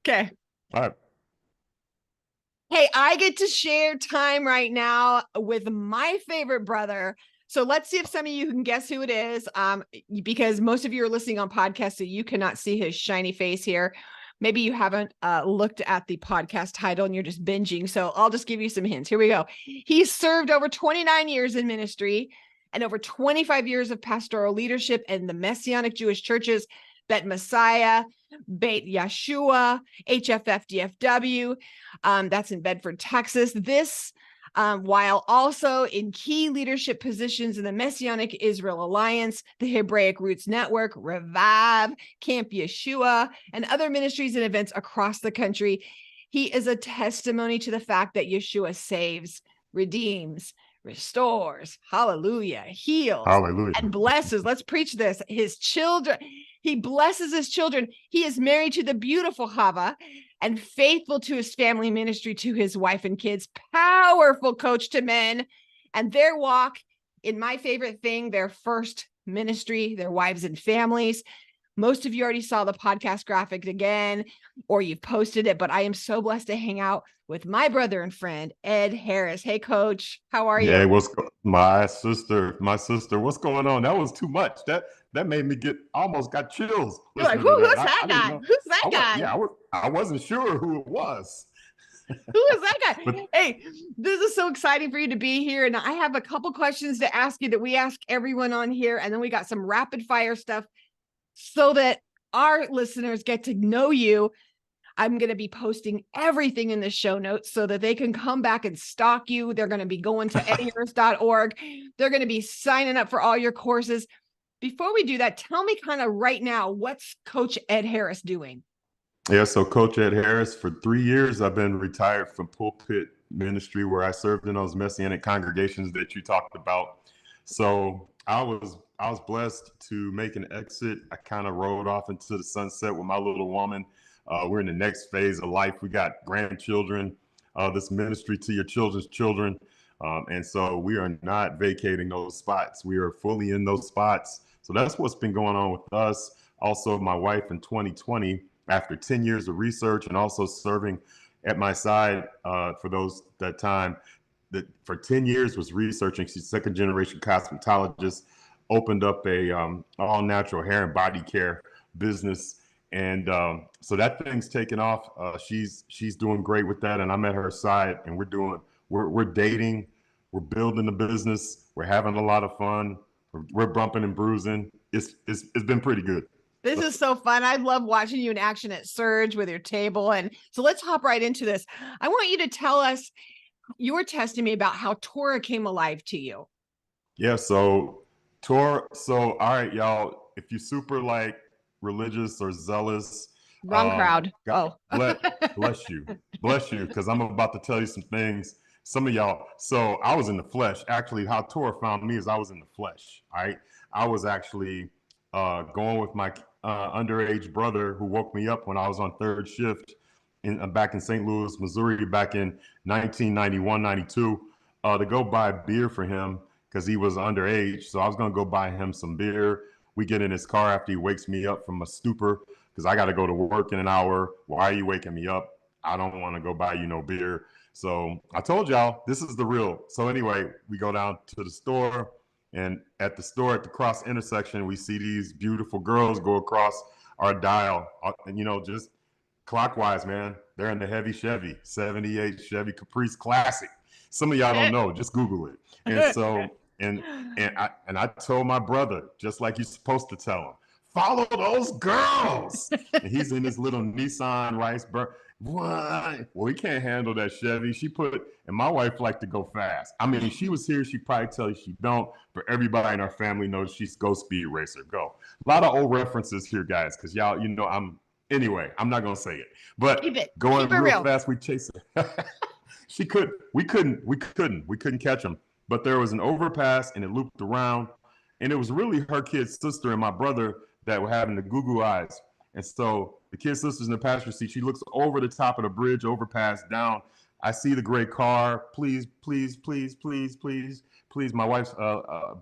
Okay. All right. Hey, I get to share time right now with my favorite brother. So let's see if some of you can guess who it is. Because most of you are listening on podcasts, so you cannot see his shiny face here. Maybe you haven't looked at the podcast title and you're just binging. So I'll just give you some hints. Here we go. He's served over 29 years in ministry and over 25 years of pastoral leadership in the Messianic Jewish churches, Bet Messiah, Beit Yeshua, HFFDFW. That's in Bedford, Texas. This, while also in key leadership positions in the Messianic Israel Alliance, the Hebraic Roots Network, Revive, Camp Yeshua, and other ministries and events across the country. He is a testimony to the fact that Yeshua saves, redeems, restores, hallelujah, heals, Hallelujah. and blesses. Let's preach this. His children, he blesses his children. He is married to the beautiful Hava and faithful to his family ministry, to his wife and kids, powerful coach to men and their walk in my favorite thing, their first ministry, their wives and families. Most of you already saw the podcast graphic again, or you've posted it, but I am so blessed to hang out with my brother and friend, Ed Harris. Hey, Coach, how are Yeah, you? my sister, what's going on? That was too much. That made me almost got chills You're like, listening to who? that. Who's that I didn't guy? know. Who's that guy? I wasn't sure who it was. Who is that guy? But Hey, this is so exciting for you to be here. And I have a couple questions to ask you that we ask everyone on here. And then we got some rapid fire stuff so that our listeners get to know you. I'm going to be posting everything in the show notes so that they can come back and stalk you. They're going to be going to edharris.org. They're going to be signing up for all your courses. Before we do that, tell me kind of right now, what's Coach Ed Harris doing? yeah, so Coach Ed Harris, for 3 years, I've been retired from pulpit ministry where I served in those Messianic congregations that you talked about. So I was blessed to make an exit. I kind of rode off into the sunset with my little woman. We're in the next phase of life. We got grandchildren, this ministry to your children's children. And so we are not vacating those spots. We are fully in those spots. So that's what's been going on with us. Also, my wife in 2020, after 10 years of research and also serving at my side for that time, that for 10 years was researching. She's second generation cosmetologist, opened up a all natural hair and body care business. And so that thing's taken off. She's doing great with that. And I'm at her side and we're dating, we're building the business. We're having a lot of fun. We're bumping and bruising. It's been pretty good. This is so fun. I love watching you in action at Surge with your table. And so let's hop right into this. I want you to tell us your testimony about how Torah came alive to you. Yeah, so Torah, so all right, y'all, if you're super like religious or zealous, Wrong crowd. God, bless you. Bless you, because I'm about to tell you some things. Some of y'all, so I was in the flesh. Actually, how Torah found me is I was in the flesh. All right. I was actually going with my underage brother who woke me up when I was on third shift back in St. Louis, Missouri, back in 1991, 92, to go buy beer for him because he was underage. So I was going to go buy him some beer. We get in his car after he wakes me up from a stupor because I got to go to work in an hour. Why are you waking me up? I don't want to go buy you no beer. So I told y'all, this is the real. So anyway, we go down to the store, and at the store at the cross intersection, we see these beautiful girls go across our dial, and just clockwise, man. They're in the heavy Chevy, 78 Chevy Caprice Classic. Some of y'all don't know, just Google it. And so, and I told my brother, just like you're supposed to tell him, follow those girls. And he's in his little Nissan Riceburg. What? Well, he can't handle that Chevy. And my wife liked to go fast. I mean, she was here, she'd probably tell you she don't, but everybody in our family knows she's go speed racer, go. A lot of old references here, guys, because y'all, anyway, I'm not going to say it, but going real real fast, we chase it. We couldn't catch him, but there was an overpass and it looped around, and it was really her kid sister and my brother that were having the goo eyes. And so the kid sister's in the passenger seat. She looks over the top of the bridge, overpass, down. I see the gray car. Please, please, please, please, please, please. My wife's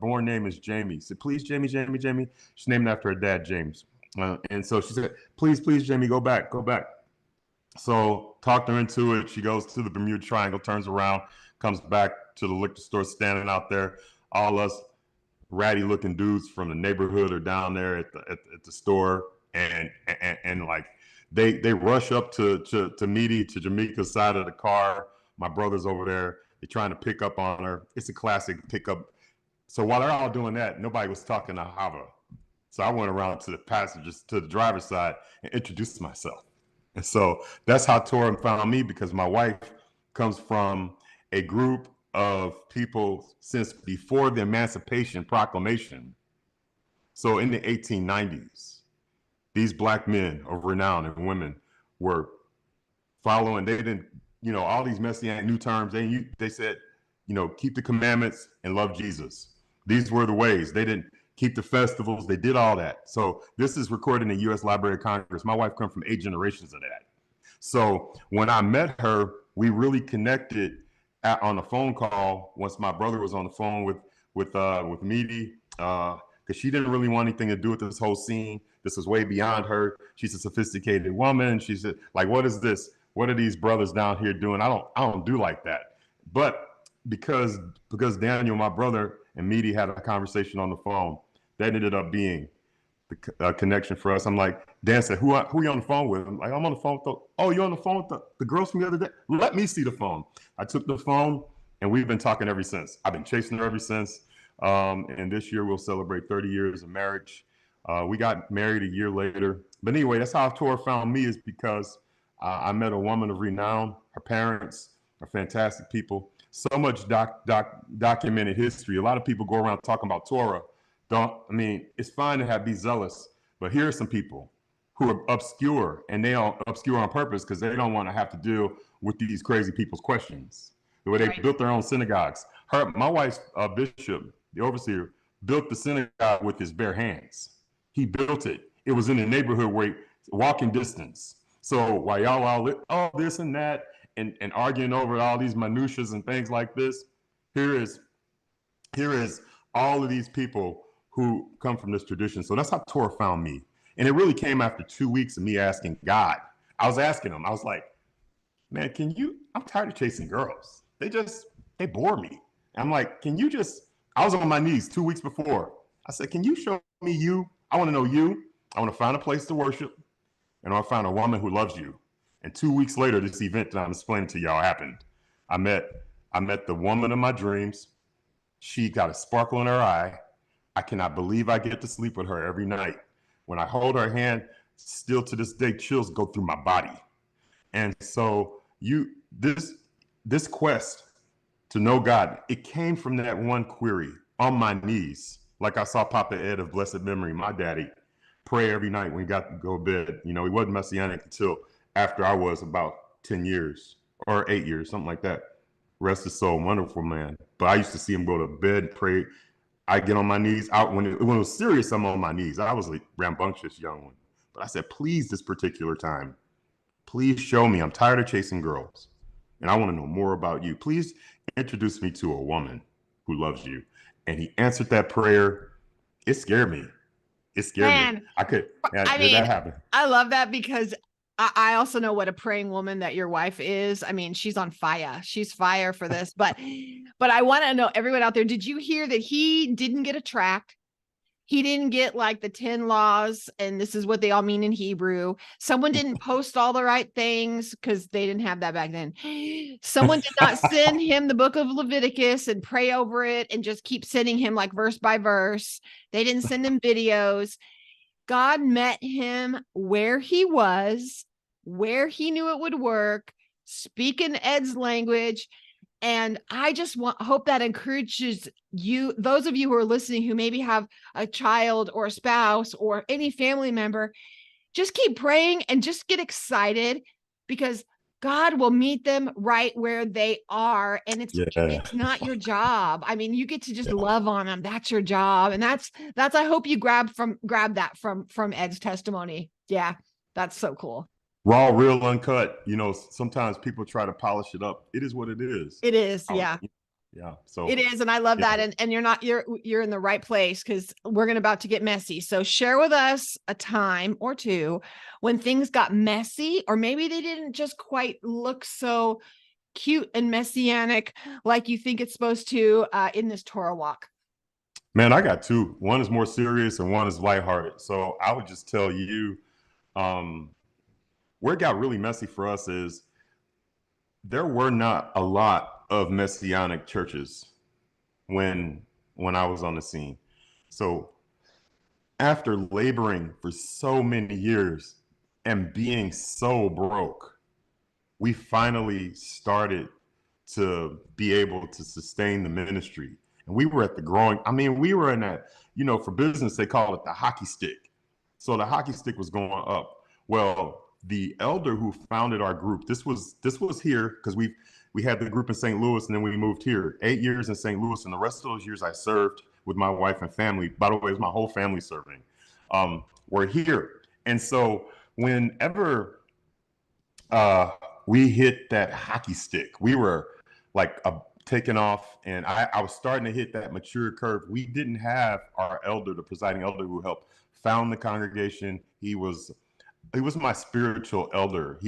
born name is Jamie. She said, please, Jamie, Jamie, Jamie. She's named after her dad, James. And so she said, please, please, Jamie, go back, go back. So talked her into it. She goes to the Bermuda Triangle, turns around, comes back to the liquor store, standing out there. All us ratty looking dudes from the neighborhood are down there at the store, and like they rush up to Meaty, to Jamaica's side of the car. My brother's over there. They're trying to pick up on her. It's a classic pickup. So while they're all doing that, nobody was talking to Hava. So I went around to the passengers, to the driver's side, and introduced myself. And so that's how Torah found me, because my wife comes from a group of people since before the Emancipation Proclamation. So in the 1890s, these black men of renown and women were following. They didn't, all these Messianic new terms. They said, keep the commandments and love Jesus. These were the ways. They didn't keep the festivals. They did all that. So this is recorded in the U.S. Library of Congress. My wife comes from 8 generations of that. So when I met her, we really connected on a phone call. Once my brother was on the phone with Meaty, because she didn't really want anything to do with this whole scene. This was way beyond her. She's a sophisticated woman. She said, like, what is this? What are these brothers down here doing? I don't do like that. But because Daniel, my brother, and Meaty had a conversation on the phone, that ended up being the connection for us. I'm like, Dan said, who are you on the phone with? I'm like, I'm on the phone with you're on the phone with the girls from the other day? Let me see the phone. I took the phone, and we've been talking ever since. I've been chasing her ever since. And this year we'll celebrate 30 years of marriage. We got married a year later. But anyway, that's how Torah found me, is because I met a woman of renown. Her parents are fantastic people. So much documented history. A lot of people go around talking about Torah. It's fine to be zealous, but here are some people who are obscure, and they are obscure on purpose because they don't want to have to deal with these crazy people's questions. The way they built their own synagogues. My wife's bishop, the overseer, built the synagogue with his bare hands. He built it. It was in the neighborhood where walking distance. So while y'all all this and that and arguing over all these minutiae and things like this, here is all of these people who come from this tradition. So that's how Torah found me. And it really came after 2 weeks of me asking God. I was asking him, I was like, man, I'm tired of chasing girls. They bore me. I'm like, I was on my knees 2 weeks before. I said, can you show me you? I want to know you. I want to find a place to worship, and I want to find a woman who loves you. And 2 weeks later, this event that I'm explaining to y'all happened. I met the woman of my dreams. She got a sparkle in her eye. I cannot believe I get to sleep with her every night. When I hold her hand, still to this day, chills go through my body. And so this quest to know God, it came from that one query on my knees. Like I saw Papa Ed of blessed memory, my daddy, pray every night when he got to go to bed. He wasn't Messianic until after I was about 10 years or 8 years, something like that. Rest his soul, wonderful man. But I used to see him go to bed, pray. I get on my knees. When it was serious, I'm on my knees. I was a rambunctious young one. But I said, please, this particular time, please show me. I'm tired of chasing girls, and I want to know more about you. Please introduce me to a woman who loves you. And he answered that prayer. It scared me. It scared me. Did that happen? I love that, because I also know what a praying woman that your wife is. I mean, she's on fire. She's fire for this. But I want to know, everyone out there, did you hear that he didn't get a tract? He didn't get like the 10 laws, and this is what they all mean in Hebrew. Someone didn't post all the right things because they didn't have that back then. Someone did not send him the book of Leviticus and pray over it and just keep sending him like verse by verse. They didn't send him videos. God met him where he was, where he knew it would work, speaking Ed's language. And I just hope that encourages you, those of you who are listening, who maybe have a child or a spouse or any family member, just keep praying and just get excited, because God will meet them right where they are. And it's not your job. I mean, you get to just love on them. That's your job. And that's, I hope you grab that from Ed's testimony. Yeah. That's so cool. Raw, real, uncut. Sometimes people try to polish it up. It is what it is. It is. Yeah. Yeah. So it is, and I love yeah. that. And you're in the right place, because we're about to get messy. So share with us a time or two when things got messy, or maybe they didn't just quite look so cute and messianic like you think it's supposed to in this Torah walk. Man, I got two. One is more serious and one is lighthearted. So I would just tell you, where it got really messy for us is there were not a lot of messianic churches when I was on the scene. So after laboring for so many years and being so broke, we finally started to be able to sustain the ministry. And we were at the growing, I mean, we were in that, for business, they call it the hockey stick. So the hockey stick was going up. Well, the elder who founded our group, this was here because we had the group in St. Louis, and then we moved here. 8 years in St. Louis, and the rest of those years I served with my wife and family. By the way, it was my whole family serving. We're here. And so whenever we hit that hockey stick, we were like taking off, and I was starting to hit that mature curve. We didn't have our elder, the presiding elder who helped found the congregation. He was my spiritual elder.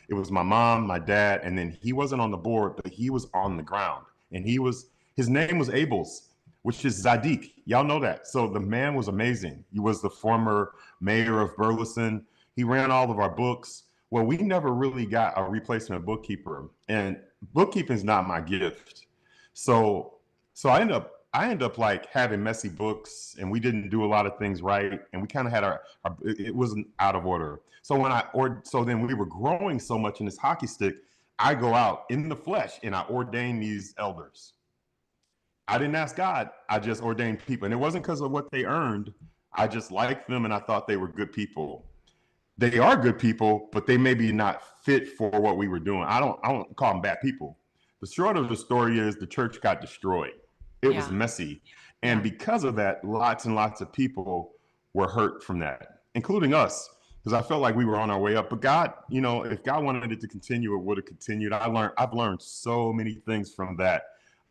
It was my mom, my dad, and then he wasn't on the board, but he was on the ground. And his name was Abel's, which is Zadik. Y'all know that. So the man was amazing. He was the former mayor of Burleson. He ran all of our books. Well, we never really got a replacement bookkeeper, and bookkeeping is not my gift. So I end up like having messy books, and we didn't do a lot of things right, and we kind of had it wasn't out of order. So then we were growing so much in this hockey stick. I go out in the flesh and I ordain these elders. I didn't ask God. I just ordained people, and it wasn't because of what they earned. I just liked them, and I thought they were good people. They are good people, but they maybe not fit for what we were doing. I don't call them bad people. The short of the story is the church got destroyed. It was messy. And because of that, lots and lots of people were hurt from that, including us, because I felt like we were on our way up. But God, if God wanted it to continue, it would have continued. I've learned so many things from that.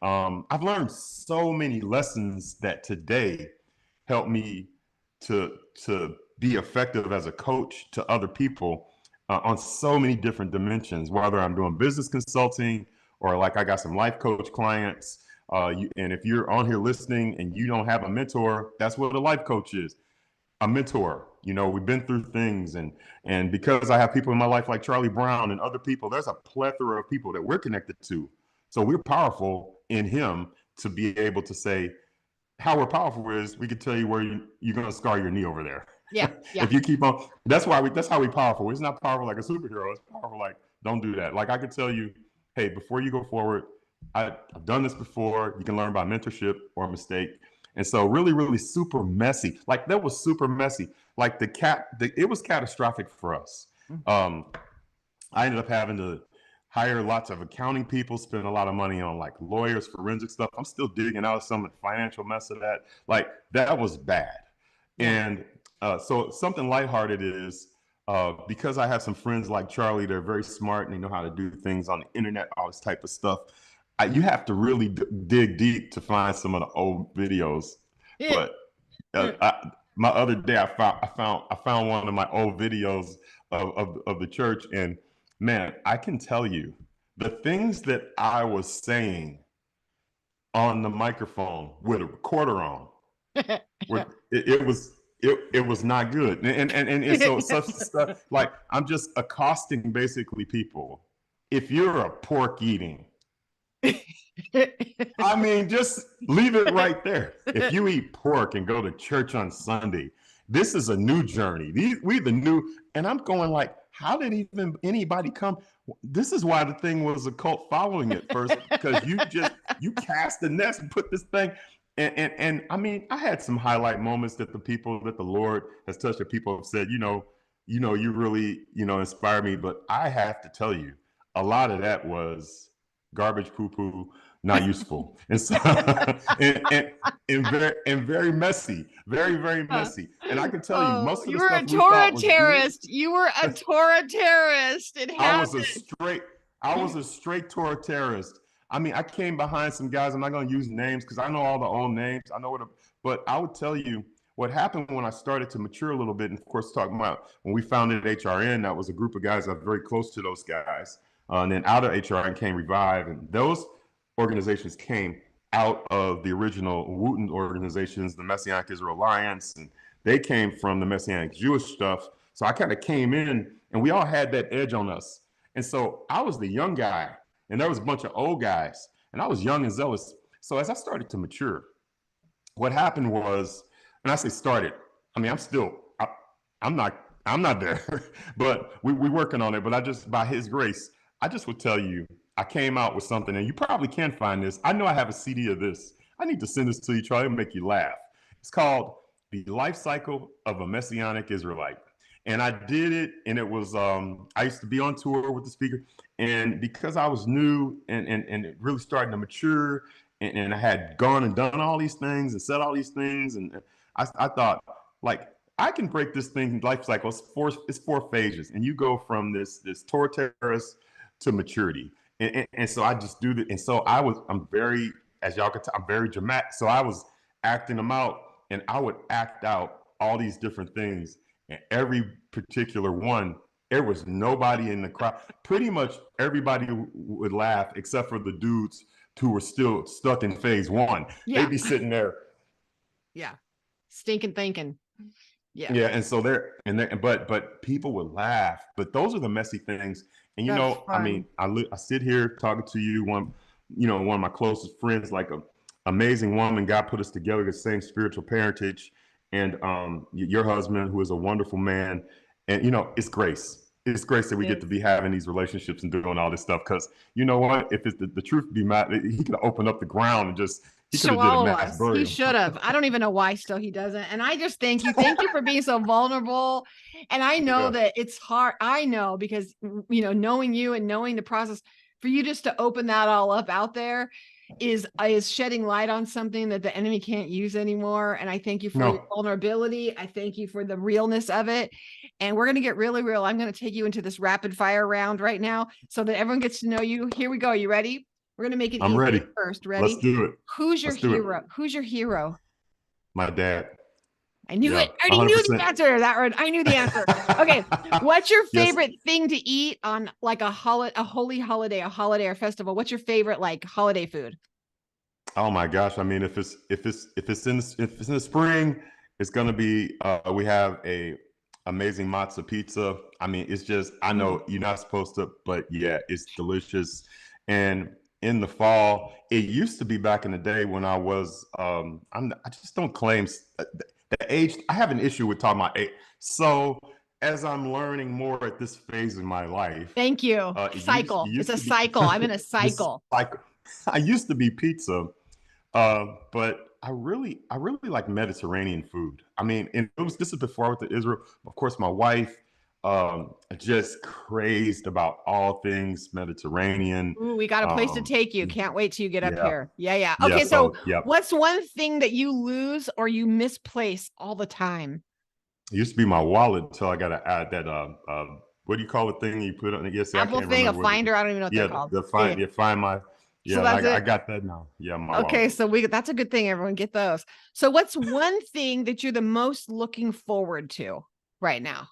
I've learned so many lessons that today help me to be effective as a coach to other people on so many different dimensions, whether I'm doing business consulting or like I got some life coach clients. And if you're on here listening and you don't have a mentor, that's what a life coach is, a mentor. We've been through things, and because I have people in my life like Charli Brown and other people, there's a plethora of people that we're connected to. So we're powerful in him to be able to say how we're powerful is we can tell you where you're going to scar your knee over there. Yeah. If you keep on, that's how we powerful. It's not powerful like a superhero. It's powerful like, don't do that. Like I could tell you, hey, before you go forward, I've done this before. You can learn by mentorship or mistake. And so really, really super messy. Like that was super messy. Like it was catastrophic for us. I ended up having to hire lots of accounting people, spend a lot of money on like lawyers, forensic stuff. I'm still digging out some of the financial mess of that. Like that was bad. And so something lighthearted is because I have some friends like Charli, they're very smart and they know how to do things on the internet, all this type of stuff. You have to really dig deep to find some of the old videos. But my other day, I found one of my old videos of the church, and man, I can tell you the things that I was saying on the microphone with a recorder on, it was not good. And so such stuff, like I'm just accosting basically people. If you're a pork eating, I mean, just leave it right there. If you eat pork and go to church on Sunday, this is a new journey. We the new, and I'm going like, how did even anybody come? This is why the thing was a cult following at first, because you cast the nest and put this thing. And I mean, I had some highlight moments that the Lord has touched, that people have said, you really, inspire me. But I have to tell you, a lot of that was garbage, poo-poo, not useful, and so and very messy, very, very messy. And I can tell you, most of the stuff we thought was good. You were a Torah terrorist. I was a straight Torah terrorist. I mean, I came behind some guys. I'm not going to use names because I know all the old names. I know but I would tell you what happened when I started to mature a little bit. And of course, talking about when we founded HRN, that was a group of guys that were very close to those guys. And then out of HRN came Revive, and those organizations came out of the original Wooten organizations, the Messianic Israel Alliance, and they came from the Messianic Jewish stuff. So I kind of came in, and we all had that edge on us. And so I was the young guy, and there was a bunch of old guys, and I was young and zealous. So as I started to mature, what happened was, and I say started, I mean, I'm not there, but we working on it. But I just, by His grace, I just would tell you, I came out with something, and you probably can find this. I know I have a CD of this. I need to send this to you, try to make you laugh. It's called The Life Cycle of a Messianic Israelite. And I did it, and it was, I used to be on tour with the speaker, and because I was new and it really starting to mature, and I had gone and done all these things and said all these things, and I thought, like, I can break this thing life cycle. It's four phases, and you go from this Torah terrorist to maturity. And so I just do that. And so I'm very, as y'all can tell, I'm very dramatic. So I was acting them out, and I would act out all these different things. And every particular one, there was nobody in the crowd. Pretty much everybody would laugh except for the dudes who were still stuck in phase one. Yeah. They'd be sitting there. Yeah. Stinking thinking. Yeah. Yeah. And so but people would laugh. But those are the messy things. And you know, I mean, I sit here talking to you, one of my closest friends, like a amazing woman. God put us together, the same spiritual parentage, and your husband, who is a wonderful man. And you know, it's grace. It's grace that we get to be having these relationships and doing all this stuff. Because you know what? If it's the truth be mad, he could open up the ground and just show all of us. He should have. I don't even know why still he doesn't. And I just thank you. Thank you for being so vulnerable. And I know that it's hard. I know because, you know, knowing you and knowing the process for you just to open that all up out there is shedding light on something that the enemy can't use anymore. And I thank you for your vulnerability. I thank you for the realness of it. And we're going to get really real. I'm going to take you into this rapid fire round right now so that everyone gets to know you. Here we go. You ready? We're going to make it easy. Ready. First. Ready? Let's do it. Who's your hero? Who's your hero? My dad. I knew it. I already knew the answer to that one. I knew the answer. Okay. What's your favorite thing to eat on like a holy holiday, a holiday or festival? What's your favorite like holiday food? Oh my gosh. I mean, if it's in the spring, it's going to be, we have a amazing matzo pizza. I mean, it's just, I know you're not supposed to, but yeah, it's delicious. And in the fall, it used to be back in the day when I was, I just don't claim the age. I have an issue with talking about age. So as I'm learning more at this phase in my life. Thank you. Cycle. It's a cycle. I'm in a cycle. I used to be pizza, but I really like Mediterranean food. I mean, and this is before I went to Israel. Of course, my wife, just crazed about all things Mediterranean. Ooh, we got a place to take you. Can't wait till you get up here. Yeah. Okay, so what's one thing that you lose or you misplace all the time? It used to be my wallet until I got to add that. What do you call the thing you put on? Yes, Apple thing, a finder. I don't even know what they're called. Find my. Yeah, so I got that now. Yeah. Okay, so that's a good thing. Everyone get those. So what's one thing that you're the most looking forward to right now?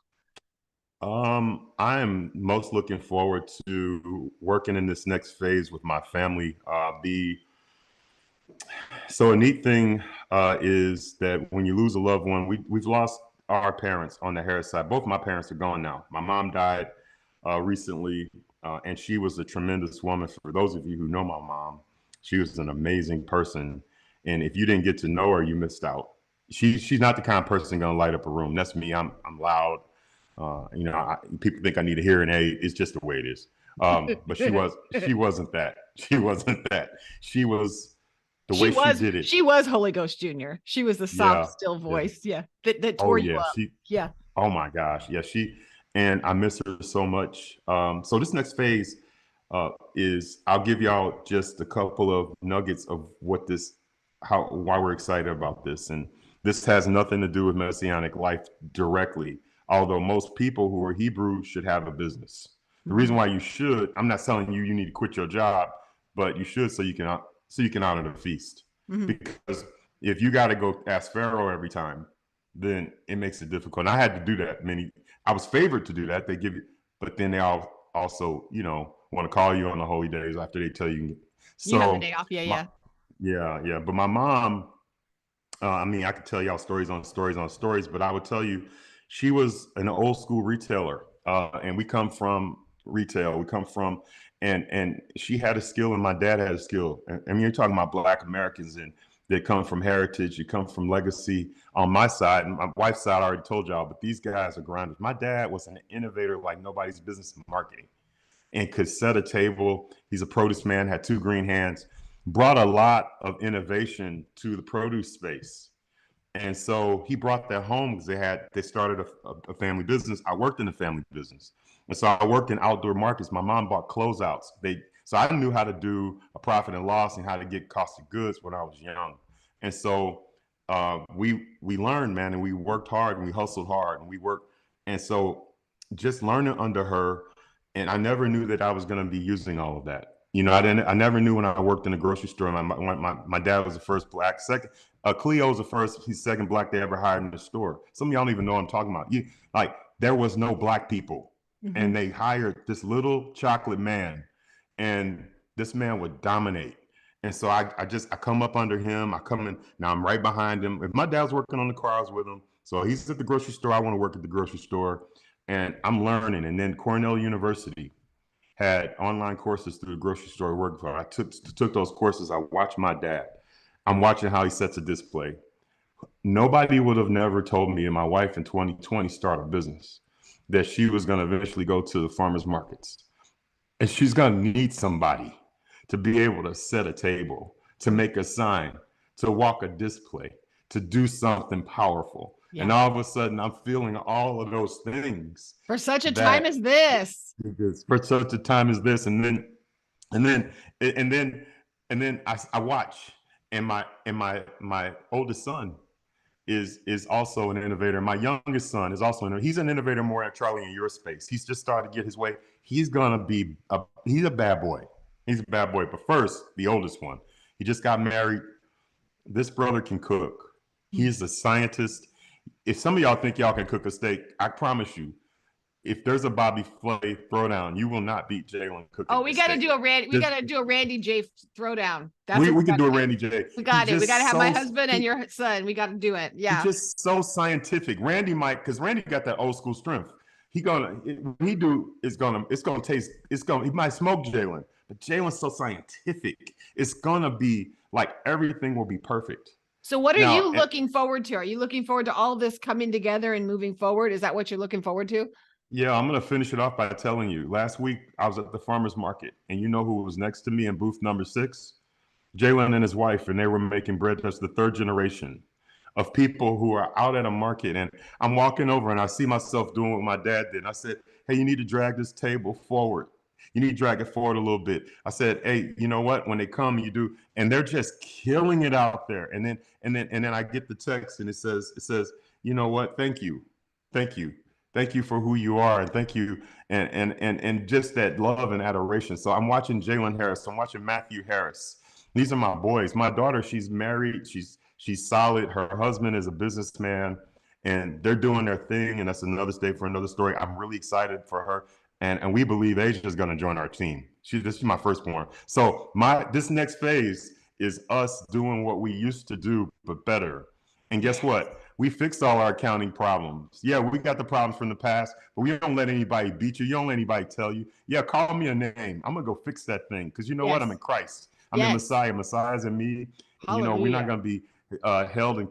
I am most looking forward to working in this next phase with my family. So a neat thing is that when you lose a loved one, we've lost our parents on the Harris side. Both my parents are gone now. My mom died recently, and she was a tremendous woman. For those of you who know my mom, she was an amazing person. And if you didn't get to know her, you missed out. She's not the kind of person gonna light up a room. That's me. I'm loud. People think I need a hearing aid. It's just the way it is. But she wasn't that. She wasn't that. She was the way she did it. She was Holy Ghost Jr. She was the soft, still voice. Yeah. That tore you up. Yeah. Oh my gosh. Yeah. And I miss her so much. So this next phase is, I'll give y'all just a couple of nuggets of why we're excited about this. And this has nothing to do with Messianic life directly. Although most people who are Hebrew should have a business. The reason why you should, I'm not telling you need to quit your job, but you should so you can honor the feast. Mm-hmm. Because if you got to go ask Pharaoh every time, then it makes it difficult. And I had to do that. I was favored to do that. They give you, but then they all also, want to call you on the holy days after they tell you. You have the So day off. Yeah. yeah. But my mom, I could tell y'all stories on stories on stories, but I would tell you, she was an old school retailer, and we come from retail. We come from, and she had a skill, and my dad had a skill. And you're talking about Black Americans, and they come from heritage. You come from legacy. On my side, and my wife's side, I already told y'all, but these guys are grinders. My dad was an innovator like nobody's business in marketing, and could set a table. He's a produce man, had two green hands, brought a lot of innovation to the produce space. And so he brought that home because they started a family business. I worked in the family business. And so I worked in outdoor markets. My mom bought closeouts. So I knew how to do a profit and loss and how to get cost of goods when I was young. And so we learned, man, and we worked hard and we hustled hard and we worked. And so just learning under her, and I never knew that I was going to be using all of that. I never knew when I worked in a grocery store. My dad was the first Black, second. Cleo was the first, he's second Black they ever hired in the store. Some of y'all don't even know what I'm talking about. There was no Black people, and they hired this little chocolate man, and this man would dominate. And so I come up under him. I come in, now I'm right behind him. If my dad's working on the car, I was with him. So he's at the grocery store. I want to work at the grocery store, and I'm learning. And then Cornell University had online courses through the grocery store I worked for. I took those courses. I watched my dad. I'm watching how he sets a display. Nobody would have never told me, and my wife in 2020 start a business, that she was going to eventually go to the farmers markets. And she's going to need somebody to be able to set a table, to make a sign, to walk a display, to do something powerful. Yeah. And all of a sudden, I'm feeling all of those things. For such a time as this. For such a time as this. And then I watch, and my oldest son is also an innovator. My youngest son is also he's an innovator more at Charli in your space. He's just started to get his way. He's gonna be he's a bad boy. He's a bad boy. But first, the oldest one, he just got married. This brother can cook. He's a scientist. If some of y'all think y'all can cook a steak, I promise you, if there's a Bobby Flay throwdown, you will not beat Jalen cooking. Oh, we got to do a Randy J throwdown. We can do a Randy J. We got it. We got to have my husband and your son. We got to do it. Yeah. He's just so scientific. Randy because Randy got that old school strength. He might smoke Jalen, but Jalen's so scientific. It's gonna be like everything will be perfect. So what are you looking forward to? Are you looking forward to all this coming together and moving forward? Is that what you're looking forward to? Yeah, I'm going to finish it off by telling you. Last week, I was at the farmer's market, and you know who was next to me in booth number 6? Jalen and his wife, and they were making bread. That's the third generation of people who are out at a market. And I'm walking over, and I see myself doing what my dad did. And I said, hey, you need to drag this table forward. You need to drag it forward a little bit. I said, hey, you know what? When they come, you do. And they're just killing it out there. And then I get the text, and it says, you know what? Thank you. Thank you for who you are, and thank you, and just that love and adoration. So I'm watching Jalen Harris. I'm watching Matthew Harris. These are my boys. My daughter, she's married. She's solid. Her husband is a businessman, and they're doing their thing. And that's another day for another story. I'm really excited for her, and we believe Asia is going to join our team. This is my firstborn. So this next phase is us doing what we used to do, but better. And guess what? We fixed all our accounting problems. Yeah, we got the problems from the past, but we don't let anybody beat you. You don't let anybody tell you, yeah, call me a name. I'm going to go fix that thing. Because you know what? I'm in Christ. I'm in Messiah. Messiah's in me. Hallelujah. We're not going to be held and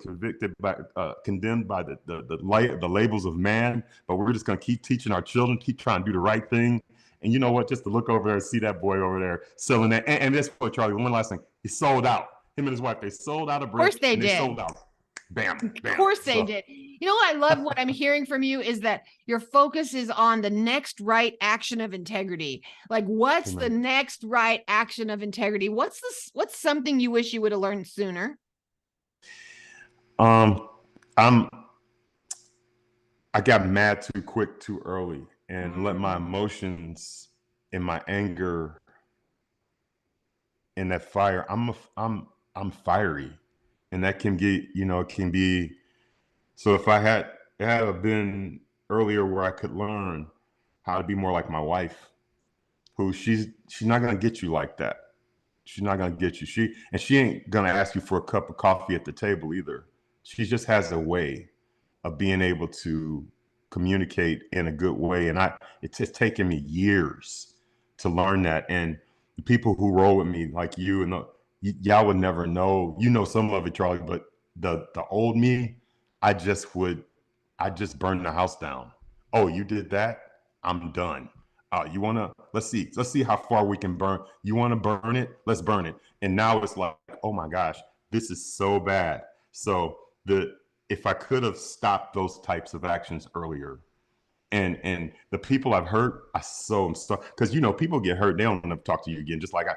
condemned by the labels of man, but we're just going to keep teaching our children, keep trying to do the right thing. And you know what? Just to look over there and see that boy over there selling that. And this boy, Charli, one last thing. He sold out. Him and his wife, they sold out of bread. Of course they did. They sold out. Bam. Of course they did. You know what I love? What I'm hearing from you is that your focus is on the next right action of integrity. Like, what's the next right action of integrity? What's something you wish you would have learned sooner? I got mad too quick, too early, and let my emotions and my anger and that fire, I'm fiery, and that can get, it can be. So if it had have been earlier where I could learn how to be more like my wife, who she's not gonna get you like that. She's not gonna get you. She ain't gonna ask you for a cup of coffee at the table either. She just has a way of being able to communicate in a good way. And it's taken me years to learn that. And the people who roll with me, like you and y'all would never know. You know some of it, Charlie, but the old me, I just burn the house down. Oh, you did that? I'm done. You wanna let's see how far we can burn. You wanna burn it? Let's burn it. And now it's like, oh my gosh, this is so bad. So if I could have stopped those types of actions earlier, and the people I've hurt, I'm sorry, because people get hurt, they don't want to talk to you again. Just like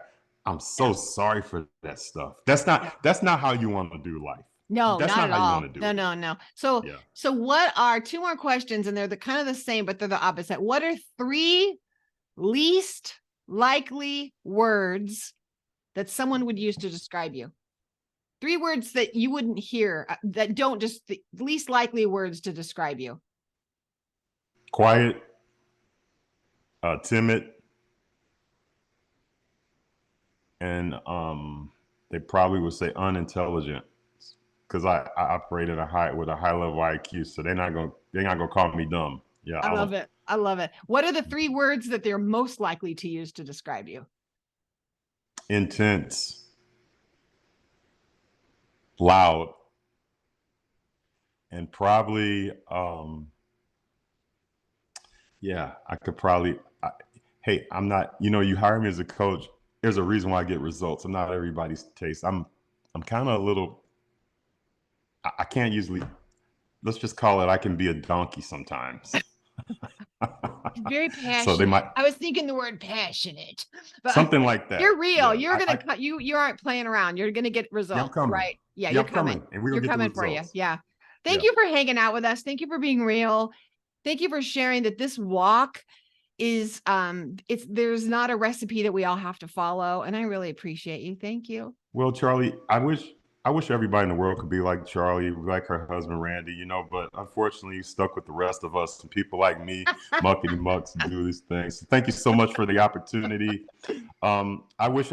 I'm so sorry for that stuff. That's not how you want to do life. No, that's not at how all. You want to do it. No. So what are two more questions, and they're kind of the same, but they're the opposite. What are three least likely words that someone would use to describe you? Three words that you wouldn't hear, that don't, just the least likely words to describe you. Quiet, timid, and they probably would say unintelligent, because I operate with a high level IQ, so they're not gonna call me dumb. Yeah, I love it. I love it. What are the three words that they're most likely to use to describe you? Intense, loud, and probably I could probably hey, I'm not, you hire me as a coach, there's a reason why I get results. I'm not everybody's taste. I'm kind of a little, I can't usually, let's just call it, I can be a donkey sometimes. Very passionate. So they might. I was thinking the word passionate, but something like that. You're real. You're gonna cut. You aren't playing around. You're gonna get results, right? Yeah, you're coming. And we're coming for you. Yeah. Thank you for hanging out with us. Thank you for being real. Thank you for sharing that this walk is there's not a recipe that we all have to follow, and I really appreciate you. Thank you. Well, Charlie, I wish everybody in the world could be like Charlie, like her husband Randy, but unfortunately you're stuck with the rest of us and people like me, muckety mucks, do these things. So thank you so much for the opportunity. I wish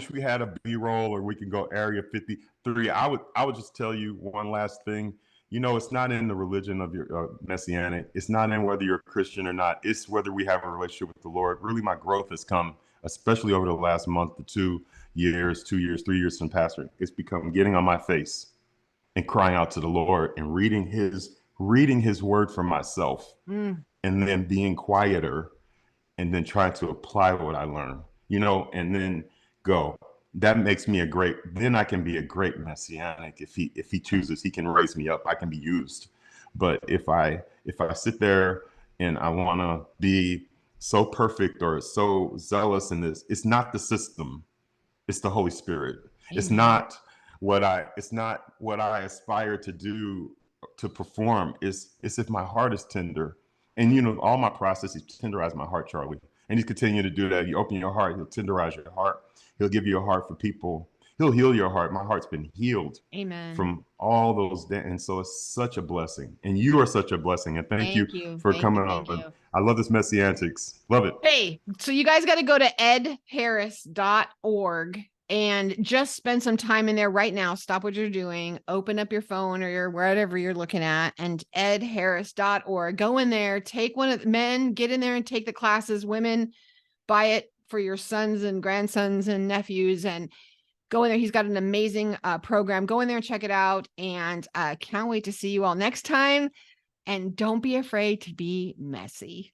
we had a B-roll, or we can go Area 53. I would just tell you one last thing. It's not in the religion of your Messianic. It's not in whether you're a Christian or not. It's whether we have a relationship with the Lord. Really, my growth has come, especially over the last month to 2 years, 2 years, 3 years from pastoring. It's become getting on my face and crying out to the Lord and reading his word for myself, and then being quieter, and then trying to apply what I learn, and then go. That makes me then I can be a great Messianic. If he chooses, he can raise me up. I can be used. But if I sit there and I want to be so perfect or so zealous in this, it's not the system. It's the Holy Spirit. Amen. It's not what I aspire to do, to perform. It's if my heart is tender. And all my process is tenderize my heart, Charlie. And he's continuing to do that. You open your heart, he'll tenderize your heart. He'll give you a heart for people. He'll heal your heart. My heart's been healed. Amen. From all those. And so it's such a blessing. And you are such a blessing. And thank you for coming on. I love this Messi Antics. Love it. Hey, so you guys got to go to edharris.org and just spend some time in there right now. Stop what you're doing. Open up your phone or wherever you're looking at, and edharris.org. Go in there, take one of the men, get in there and take the classes. Women, buy it for your sons and grandsons and nephews, and go in there. He's got an amazing program. Go in there and check it out. And can't wait to see you all next time. And don't be afraid to be messy.